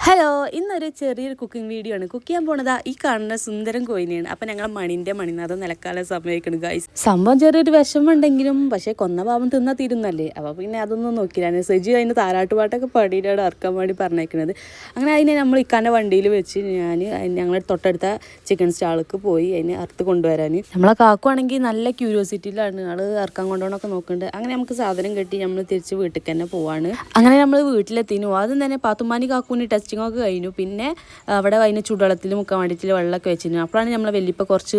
Hello, ഇന്നൊരു ചെറിയൊരു cooking video ആണ്. കുക്ക് ചെയ്യാൻ പോണതാ ഈ കാണുന്ന സുന്ദരം കോയിനെയാണ്. അപ്പം ഞങ്ങൾ മണിനാഥം നിലക്കാലം സമയക്കണം ഗൈസ്. സംഭവം ചെറിയൊരു വിഷമമുണ്ടെങ്കിലും പക്ഷേ കൊന്ന പാവം തിന്നാ തീരുന്നല്ലേ. അപ്പോൾ പിന്നെ അതൊന്നും നോക്കിയില്ല. സെജി അതിന് താരാട്ടുപാട്ടൊക്കെ പാടിയിട്ടാണ് ഇറക്കാൻ വേണ്ടി പറഞ്ഞേക്കുന്നത്. അങ്ങനെ അതിനെ നമ്മൾ ഇക്കാൻ്റെ വണ്ടിയിൽ വെച്ച് ഞങ്ങൾ തൊട്ടടുത്ത ചിക്കൻ സ്റ്റാൾക്ക് പോയി അതിനെ അറുത്ത് കൊണ്ടുവരാൻ. നമ്മളെ കാക്കുവാണെങ്കിൽ നല്ല ക്യൂരിയോസിറ്റിയിലാണ് ആൾ ഇറക്കാൻ കൊണ്ടുപോകണമൊക്കെ നോക്കുന്നുണ്ട്. അങ്ങനെ നമുക്ക് സാധനം കെട്ടി നമ്മൾ തിരിച്ച് വീട്ടിൽ തന്നെ പോവാണ്. അങ്ങനെ നമ്മൾ വീട്ടിലെത്തിനു. ആദ്യം തന്നെ പാത്തുമ്മാനി കാക്കൂന് ടെസ്റ്റിംഗ് ഒക്കെ കഴിഞ്ഞു. പിന്നെ അവിടെ അതിന് ചൂടുവെള്ളത്തിൽ മുക്കാൻ വേണ്ടിയിട്ട് വെള്ളമൊക്കെ വെച്ചിരുന്നു. അപ്പോഴാണ് നമ്മൾ വലിയപ്പോൾ കുറച്ച്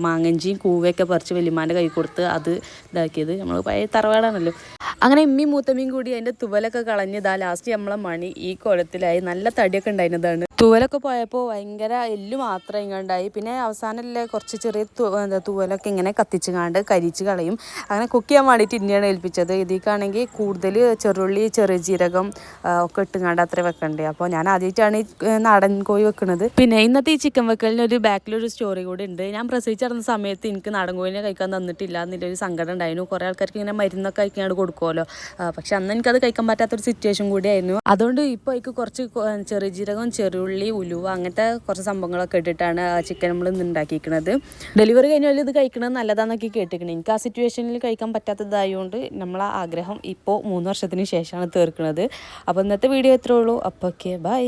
മാങ്ങഞ്ചിയും കൂവയൊക്കെ പറിച്ച് വലിയമാൻ്റെ കൈ കൊടുത്ത് അത് ഇതാക്കിയത്. നമ്മൾ പഴയ തറവാടാണല്ലോ. അങ്ങനെ ഇമ്മയും മൂത്തമ്മയും കൂടി അതിൻ്റെ തുവലൊക്കെ കളഞ്ഞതാ. ലാസ്റ്റ് നമ്മളെ മണി ഈ കുളത്തിലായി. നല്ല തടിയൊക്കെ ഉണ്ടായിരുന്നതാണ്. തുവലൊക്കെ പോയപ്പോൾ ഭയങ്കര എല്ല് മാത്രം ഇങ്ങോട്ടായി. പിന്നെ അവസാനമല്ലേ കുറച്ച് ചെറിയ തുവലൊക്കെ ഇങ്ങനെ കത്തിച്ച് കാണ്ട് കരിച്ച് കളയും. അങ്ങനെ കുക്ക് ചെയ്യാൻ വേണ്ടിയിട്ട് ഇന്നെയാണ് ഏൽപ്പിച്ചത്. ഇതിക്കാണെങ്കിൽ കൂടുതൽ ചെറുള്ളി ചെറിയ ജീരകം ഒക്കെ ഇട്ടുങ്ങാണ്ട് അത്ര വെക്കണ്ടേ. അപ്പോൾ ഞാൻ ആദ്യമായിട്ടാണ് ഈ നാടൻ കോഴി വെക്കുന്നത്. പിന്നെ ഇന്നത്തെ ഈ ചിക്കൻ വെക്കലിന് ഒരു ബാക്കിലൊരു സ്റ്റോറി കൂടി ഉണ്ട്. ഞാൻ പ്രസവിച്ച് നടന്ന സമയത്ത് എനിക്ക് നാടൻ കോഴിനെ കഴിക്കാൻ തന്നിട്ടില്ല എന്നുള്ളൊരു സങ്കടം ഉണ്ടായിരുന്നു. കുറേ ആൾക്കാർക്ക് ഇങ്ങനെ മരുന്നൊക്കെ കഴിക്കാണ്ട് കൊടുക്കുമല്ലോ. പക്ഷെ അന്ന് എനിക്കത് കഴിക്കാൻ പറ്റാത്തൊരു സിറ്റുവേഷൻ കൂടിയായിരുന്നു. അതുകൊണ്ട് ഇപ്പോൾ എനിക്ക് കുറച്ച് ചെറിയ ജീരകം ചെറുള്ളി ഉലുവ അങ്ങനത്തെ കുറച്ച് സംഭവങ്ങളൊക്കെ ഇട്ടിട്ടാണ് ചിക്കൻ നമ്മൾ ഇന്ന് ഉണ്ടാക്കിയിരിക്കുന്നത്. ഡെലിവറി കഴിഞ്ഞാൽ ഇത് കഴിക്കണത് നല്ലതാണെന്നൊക്കെ കേട്ടിരിക്കണം. എനിക്ക് ആ സിറ്റുവേഷനിൽ കഴിക്കാൻ പറ്റാത്തതായതുകൊണ്ട് നമ്മളെ ആഗ്രഹം ഇപ്പോൾ 3 വർഷത്തിന് ശേഷമാണ് തീർക്കുന്നത്. അപ്പോൾ ഇന്നത്തെ വീഡിയോ ഇത്രേ ഉള്ളൂ. അപ്പോൾ ഓക്കെ, ബൈ.